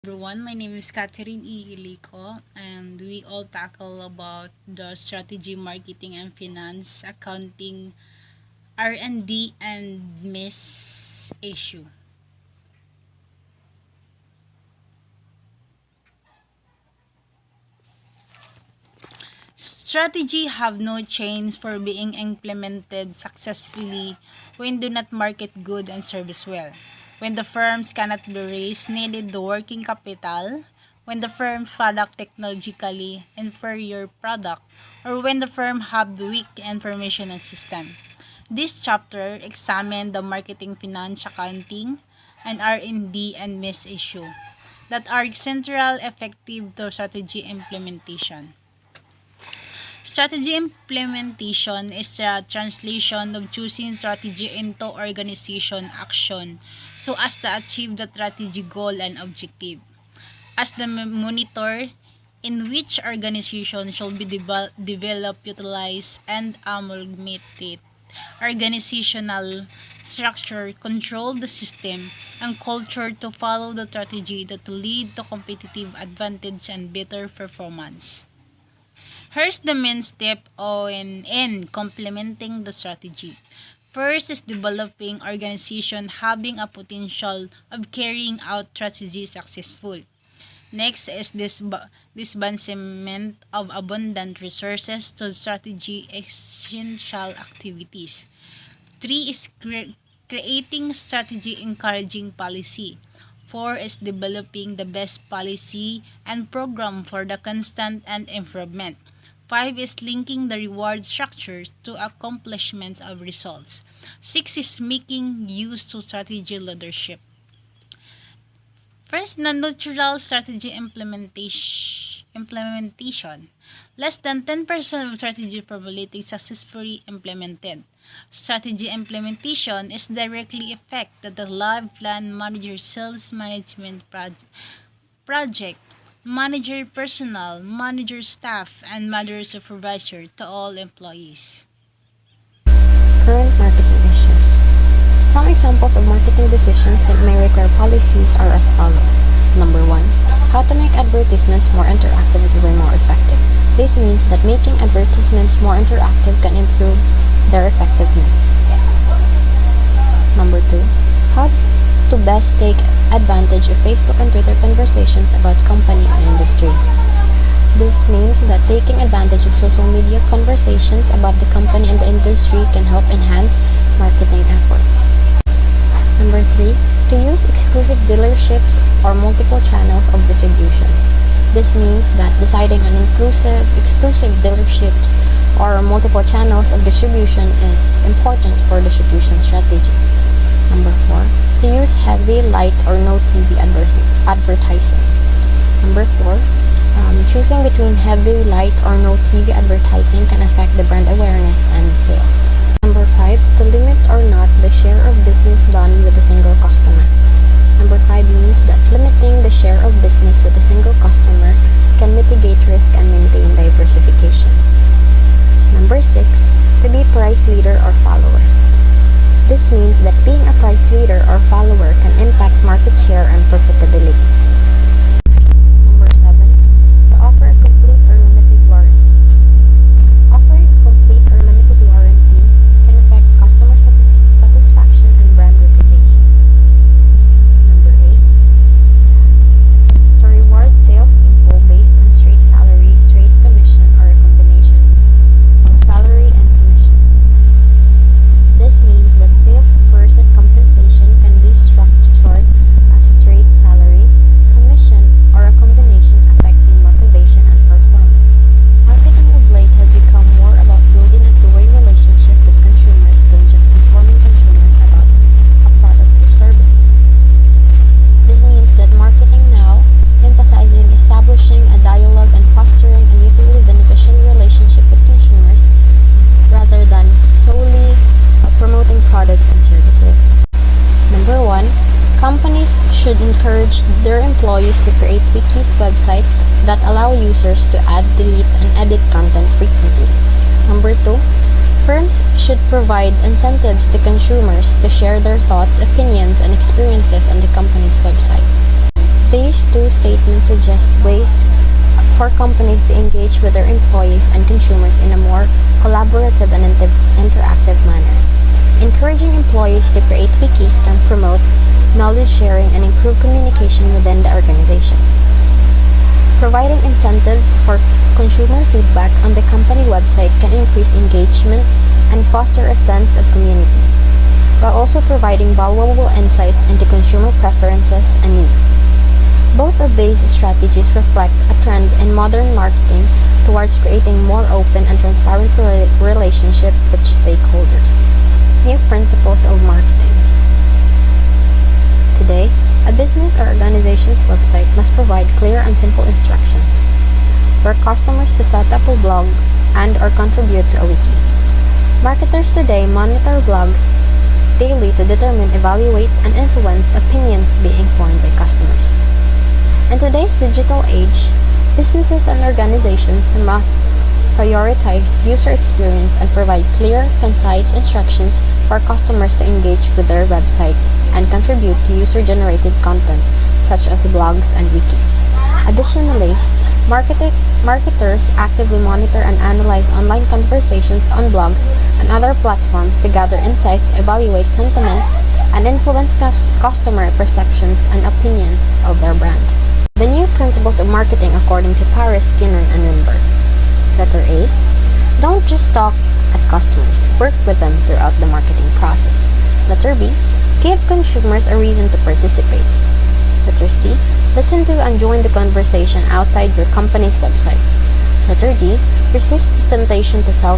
Everyone, my name is Catherine E. Ilico, and we all tackle about the strategy, marketing, and finance, accounting, R&D, and miss issue. Strategy have no chance for being implemented successfully when do not market good and service well. When the firms cannot be raised needed the working capital, when the firm's product technologically inferior product, or when the firm have the weak information and system. This chapter examine the marketing, finance, accounting, and R&D and miss issue that are central effective to strategy implementation. Strategy implementation is the translation of choosing strategy into organization action so as to achieve the strategy goal and objective. As the monitor in which organization should be developed, utilized, and amalgamated. Organizational structure control the system and culture to follow the strategy that lead to competitive advantage and better performance. Here's the main step in complementing the strategy. First is developing organization having a potential of carrying out strategy successful. Next is disbursement of abundant resources to strategy essential activities. Three is creating strategy encouraging policy. Four is developing the best policy and program for the constant and improvement. Five is linking the reward structures to accomplishments of results. Six is making use to strategy leadership. First, non-natural strategy implementation. Less than 10% of strategy probability successfully implemented. Strategy implementation is directly affect that the live plan manager, sales management project manager, personnel, manager, staff, and manager supervisor to all employees. Current marketing issues. Some examples of marketing decisions that may require policies are as follows. Number 1. How to make advertisements more interactive and more effective. This means that making advertisements more interactive can improve their effectiveness. Number 2. How to best take advantage of Facebook and Twitter conversations about company and industry. This means that taking advantage of social media conversations about the company and the industry can help enhance marketing efforts. Number 3, to use exclusive dealerships or multiple channels of distribution. This means that deciding on exclusive dealerships or multiple channels of distribution is important for distribution strategy. Number 4, to use heavy, light, or no TV advertising. Number 4, choosing between heavy, light, or no TV advertising can affect the brand awareness and sales. Number 5, to limit or not the share of business done with a single customer. Number 5 means that limiting the share of business with a single customer can mitigate risk and maintain diversification. Number 6, to be price leader or follower. This means that being a price leader or follower can impact market share and profitability. Number 7, to offer a complete or limited warranty. Offering a complete or limited warranty can affect customer satisfaction and brand reputation. Number 8, to reward salespeople based on straight salary, straight commission, or a combination of salary and commission. This means that salesperson compensation can be structured as straight salary, commission, or a combination affecting motivation and performance. Marketing of late has become more about building a two-way relationship with consumers than just informing consumers about a product or services. This means that marketing now emphasizing establishing a dialogue and fostering a mutually beneficial relationship with consumers rather than solely promoting products and services. Number 1, companies should encourage their employees to create wikis websites that allow users to add, delete, and edit content frequently. Number 2, firms should provide incentives to consumers to share their thoughts, opinions, and experiences on the company's website. These two statements suggest ways for companies to engage with their employees and consumers in a more collaborative and interactive manner. Encouraging employees to create wikis can promote knowledge sharing and improve communication within the organization. Providing incentives for consumer feedback on the company website can increase engagement and foster a sense of community, while also providing valuable insights into consumer preferences and needs. Both of these strategies reflect a trend in modern marketing towards creating more open and transparent relationship with stakeholders. New principles of marketing. Today, a business or organization's website must provide clear and simple instructions for customers to set up a blog and or contribute to a wiki. Marketers today monitor blogs daily to determine, evaluate, and influence opinions being formed by customers. In today's digital age, businesses and organizations must prioritize user experience and provide clear, concise instructions for customers to engage with their website and contribute to user-generated content such as blogs and wikis. Additionally, marketers actively monitor and analyze online conversations on blogs and other platforms to gather insights, evaluate sentiment, and influence customer perceptions and opinions of their brand. The new principles of marketing according to Paris, Skinner, and Wimberg. Letter A. Don't just talk at customers. Work with them throughout the marketing process. Letter B. Give consumers a reason to participate. Letter C. Listen to and join the conversation outside your company's website. Letter D. Resist the temptation to sell.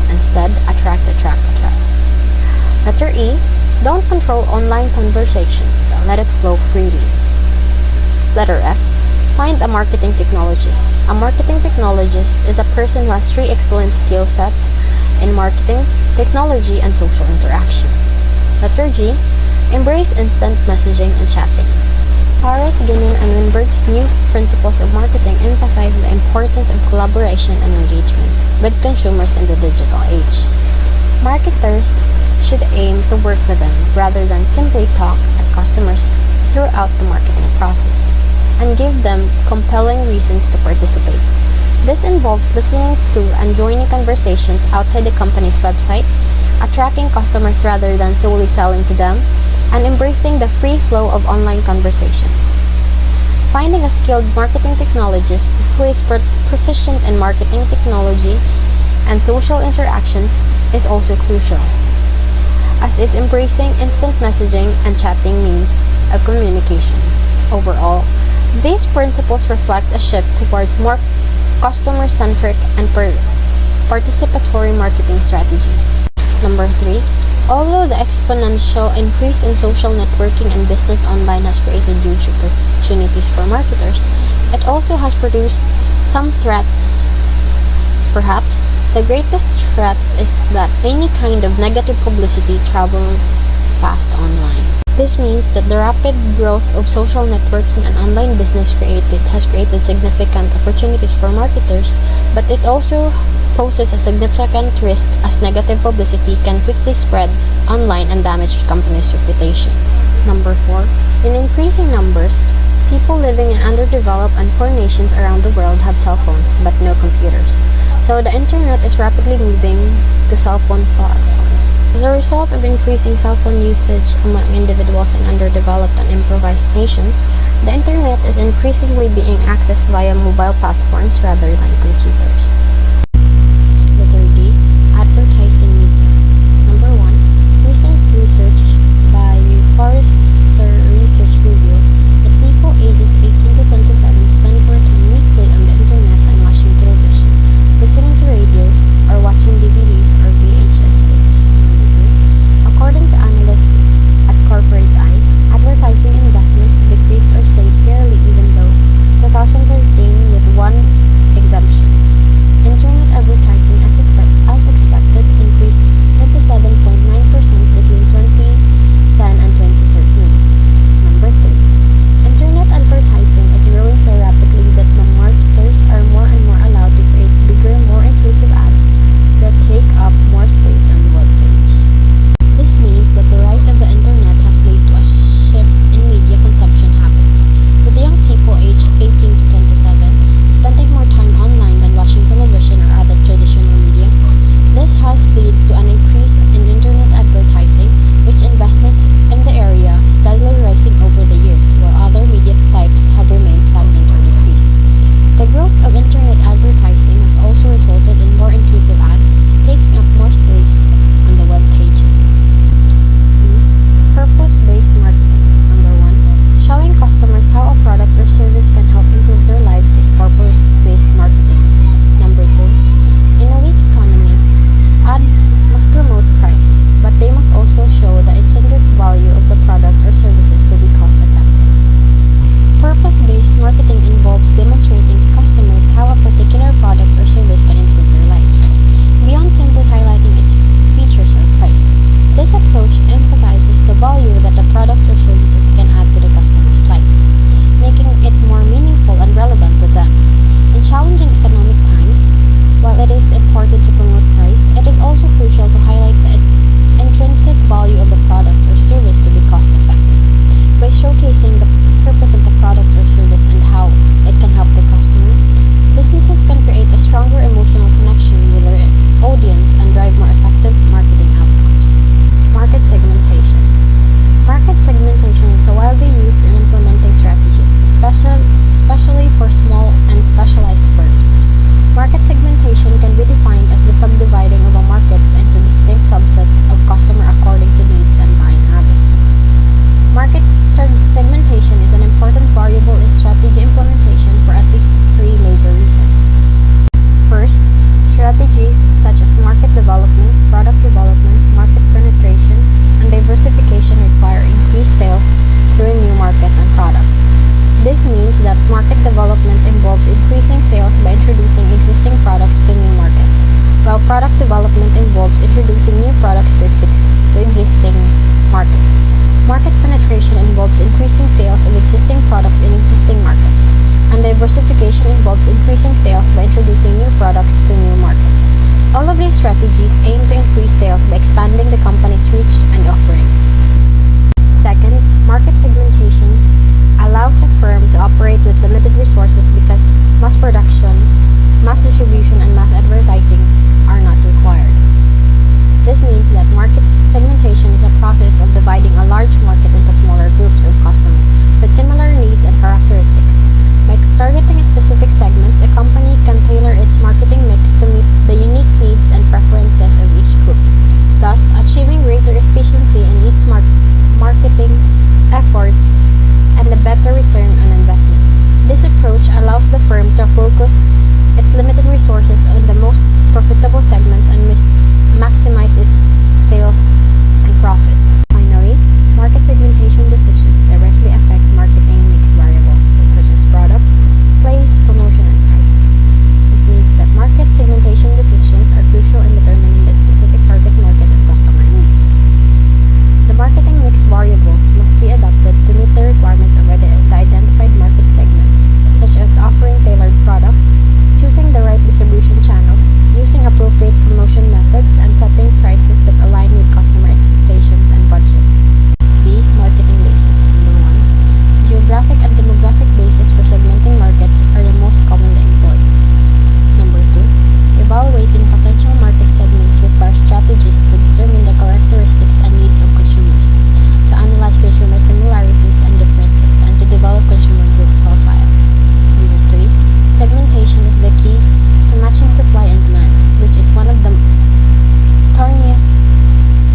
Instead, attract. Letter E. Don't control online conversations. Let it flow freely. Letter F. Find a marketing technologist. A marketing technologist is a person who has 3 excellent skill sets in marketing, technology, and social interaction. Letter G. Embrace instant messaging and chatting. Paris, Skinner, and Wimberg's new principles of marketing emphasize the importance of collaboration and engagement with consumers in the digital age. Marketers should aim to work with them rather than simply talk at customers throughout the marketing process, and give them compelling reasons to participate. This involves listening to and joining conversations outside the company's website, attracting customers rather than solely selling to them, and embracing the free flow of online conversations. Finding a skilled marketing technologist who is proficient in marketing technology and social interaction is also crucial, as is embracing instant messaging and chatting means of communication. Overall, these principles reflect a shift towards more customer-centric and participatory marketing strategies. Number 3. Although the exponential increase in social networking and business online has created huge opportunities for marketers, it also has produced some threats. Perhaps the greatest threat is that any kind of negative publicity travels fast online. This means that the rapid growth of social networking and online business has created significant opportunities for marketers, but it also poses a significant risk as negative publicity can quickly spread online and damage companies' reputation. Number 4. In increasing numbers, people living in underdeveloped and poor nations around the world have cell phones but no computers. So the internet is rapidly moving to cell phone platforms. As a result of increasing cell phone usage among individuals in underdeveloped and impoverished nations, the internet is increasingly being accessed via mobile platforms rather than computers. Letter D. Advertising media. Number 1. Recent research by New Forrester Research reveals that people ages 18 to 27 spend more time weekly on the internet than watching television, listening to radio, or watching DVDs or VHS tapes. According to analysts at Corporate Eye, advertising investments decreased or stayed fairly even though 2013 with one exemption. market development involves increasing sales by introducing existing products to new markets, while product development involves introducing new products to existing markets. Market penetration involves increasing sales of existing products in existing markets, and diversification involves increasing sales by introducing new products to new markets. All of these strategies aim to increase sales by expanding the company's reach and offerings. Second, market segmentations allows a firm to operate with limited resources because mass production, mass distribution, and mass advertising are not required. This means that market segmentation is a process of dividing a large market into smaller groups of customers with similar needs and characteristics. By targeting specific segments, a company can tailor its marketing mix to meet the unique needs and preferences of each group, thus achieving greater efficiency in its marketing efforts and a better return on investment. This approach allows the firm to focus its limited resources on the most profitable segments and maximize its sales and profits. Finally, market segmentation decisions directly affect marketing mix variables such as product, place, promotion, and price. This means that market segmentation decisions are crucial in determining the specific target market and customer needs. The marketing mix variables must be adapted to meet the requirements of the identified market segments, such as offering tailored products, choosing the right distribution channels, using appropriate promotion methods, and setting prices that align with customer expectations and budget. B. Marketing basis. Number 1. Geographic and demographic basis for segmenting markets are the most commonly employed. Number 2. Evaluating potential market segments requires strategies to determine the characteristics and needs of consumers, to analyze consumer similarities and differences, and to develop consumer good profiles. Number 3. Segmentation is the key to matching supply and demand, which is one of the thorniest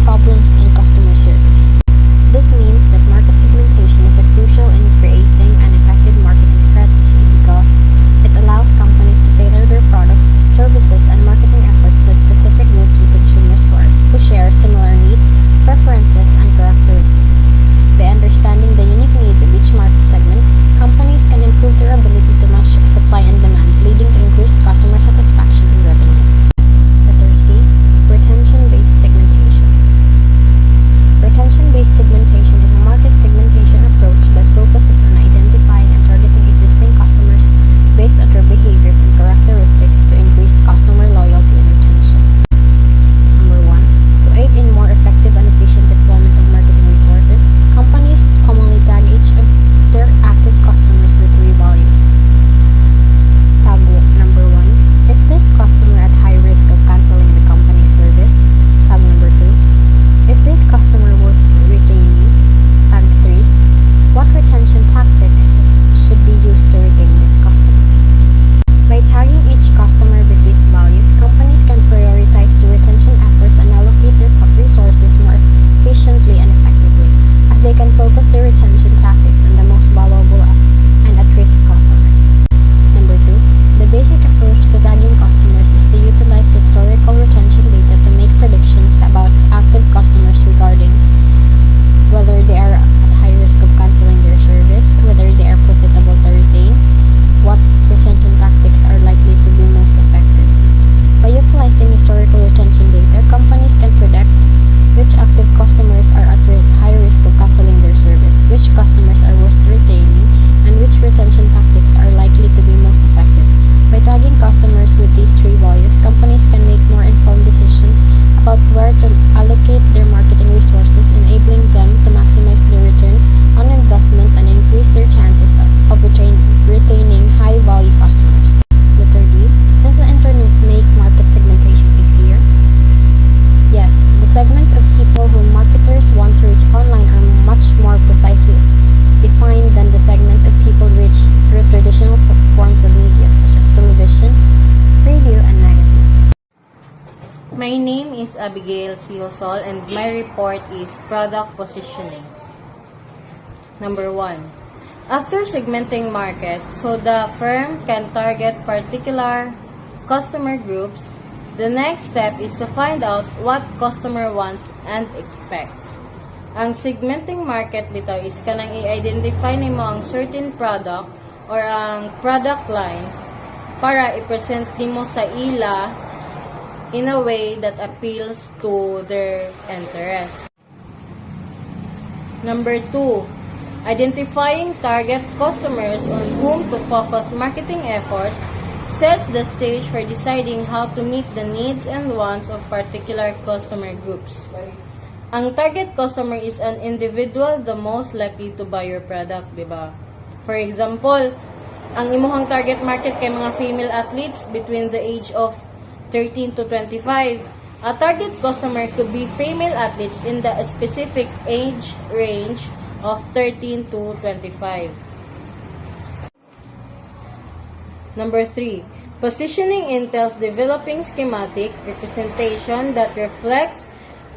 problems in customer service. This means that market segmentation is crucial in creating an effective marketing strategy because it allows companies to tailor their products, services, and marketing efforts to specific groups of consumers who share similar needs, preferences, and characteristics. By understanding the unique needs of each market segment, companies can improve their ability to match supply and demand, leading to increased customer satisfaction and revenue. Letter C. Retention-based segmentation. Retention-based segmentation is a market segmentation approach that focuses on identifying and targeting existing customers based on their behaviors and characteristics to increase customer loyalty and retention. Number 1. To aid in more effective and efficient deployment of marketing resources, companies commonly tag each of their active customers with 3 values. Tag number 1. Is this customer at high risk of canceling the company's service? Tag number 2. Is this customer worth retaining? Tag 3. What retention tactics should be used to retain this customer? By tagging each customer with these values, companies can prioritize the retention efforts and allocate their resources more efficiently and effectively, as they can focus their retention tactics on the most valuable and at-risk customers. Number 2. The basic approach to tagging customers is to utilize historical retention data to make predictions about active customers regarding whether they are at high risk of canceling their service, whether they are profitable to retain, what retention tactics are likely to be most effective. By utilizing historical retention data, companies can predict which active customers are at high risk of canceling their service, which customers are worth retaining, and which retention tactics are likely to be most effective. By tagging customers with these 3 values, companies can make more informed decisions about where to allocate their marketing resources, enabling them to maximize their return on investment and increase their chances of retaining high-value customers. Letter D. Does the internet make market segmentation easier? Yes, the segments of people whom marketers want to reach online are much more precisely defined than the segments of people reached through traditional forms of media such as television, radio, and magazines. My name is Abigail Siosol and my report is Product Positioning. Number 1. After segmenting market, so the firm can target particular customer groups, the next step is to find out what customer wants and expect. Ang segmenting market dito is kanang i-identify nimo ang certain product or ang product lines para i-present nimo sa ila in a way that appeals to their interest. Number 2, identifying target customers on whom to focus marketing efforts sets the stage for deciding how to meet the needs and wants of particular customer groups. Ang target customer is an individual the most likely to buy your product, di ba? For example, ang imuhang target market kay mga female athletes between the age of 13 to 25. A target customer could be female athletes in the specific age range of 13 to 25. Number 3, positioning entails developing schematic representation that reflects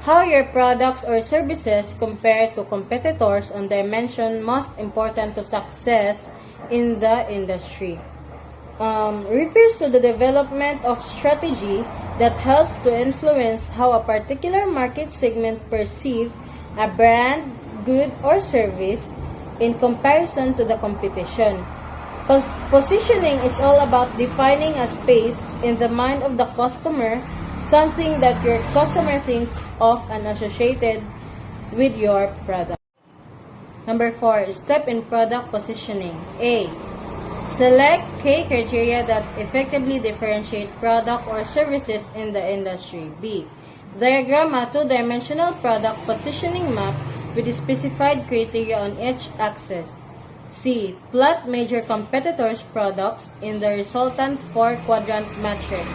how your products or services compare to competitors on dimension most important to success in the industry. Refers to the development of strategy that helps to influence how a particular market segment perceive a brand, good, or service in comparison to the competition. Positioning is all about defining a space in the mind of the customer, something that your customer thinks of and associated with your product. Number 4, step in product positioning. A, select key criteria that effectively differentiate product or services in the industry. B, diagram a two-dimensional product positioning map with specified criteria on each axis. C, plot major competitors' products in the resultant 4-quadrant matrix.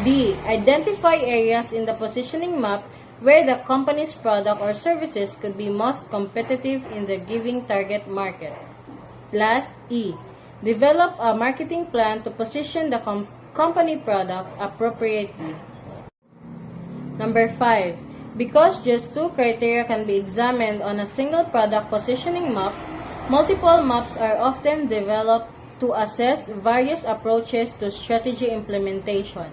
D, identify areas in the positioning map where the company's product or services could be most competitive in the given target market. Last, E, develop a marketing plan to position the company product appropriately. Number 5, because just 2 criteria can be examined on a single product positioning map, multiple maps are often developed to assess various approaches to strategy implementation.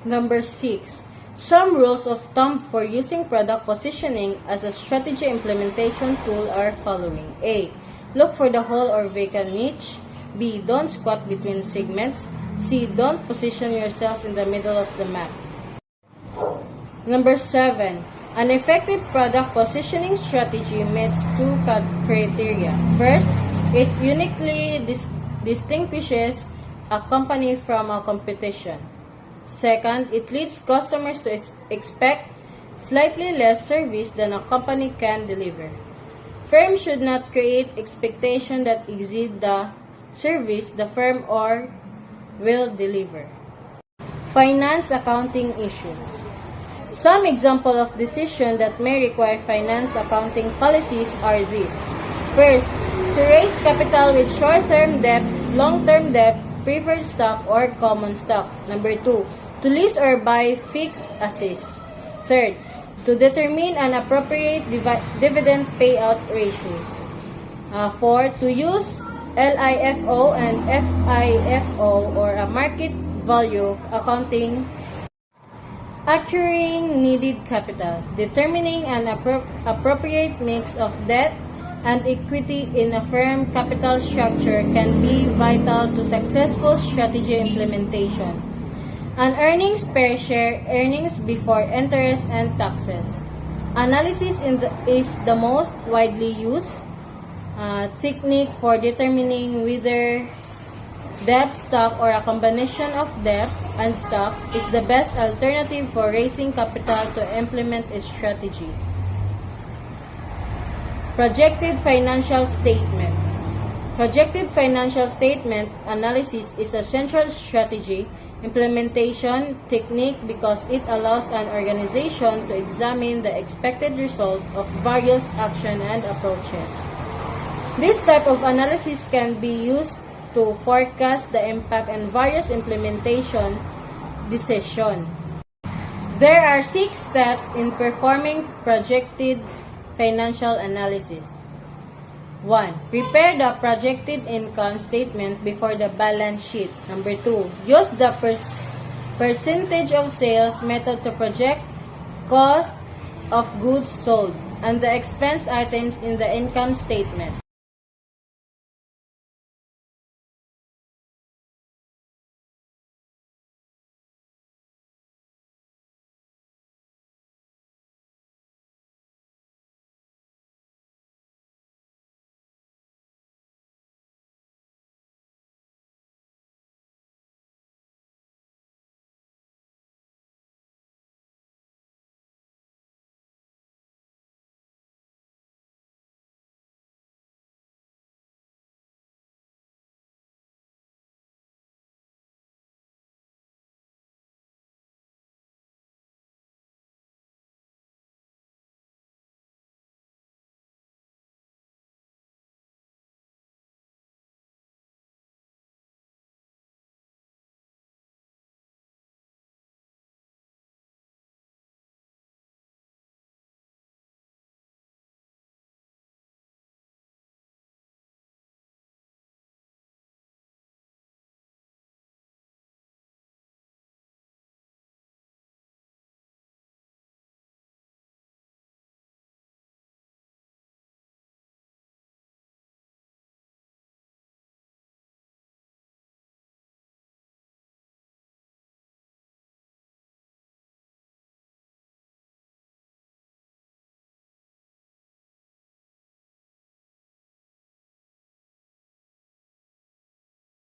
Number 6, some rules of thumb for using product positioning as a strategy implementation tool are following. A, look for the whole or vacant niche. B, don't squat between segments. C, don't position yourself in the middle of the map. Number 7, an effective product positioning strategy meets 2 criteria. First, it uniquely distinguishes a company from a competition. Second, it leads customers to expect slightly less service than a company can deliver. Firms should not create expectations that exceed the service the firm or will deliver. Finance accounting issues. Some examples of decisions that may require finance accounting policies are these. First, to raise capital with short-term debt, long-term debt, preferred stock, or common stock. Number 2, to lease or buy fixed assets. Third, to determine an appropriate dividend payout ratio. 4, to use LIFO and FIFO or a market value accounting. Acquiring needed capital. Determining an appropriate mix of debt and equity in a firm capital structure can be vital to successful strategy implementation. And earnings per share, earnings before interest and taxes. Analysis is the most widely used technique for determining whether debt, stock, or a combination of debt and stock is the best alternative for raising capital to implement its strategies. Projected financial statement. Projected financial statement analysis is a central strategy implementation technique because it allows an organization to examine the expected result of various actions and approaches. This type of analysis can be used to forecast the impact and various implementation decisions. There are 6 steps in performing projected financial analysis. 1. Prepare the projected income statement before the balance sheet. Number 2. Use the percentage of sales method to project cost of goods sold and the expense items in the income statement.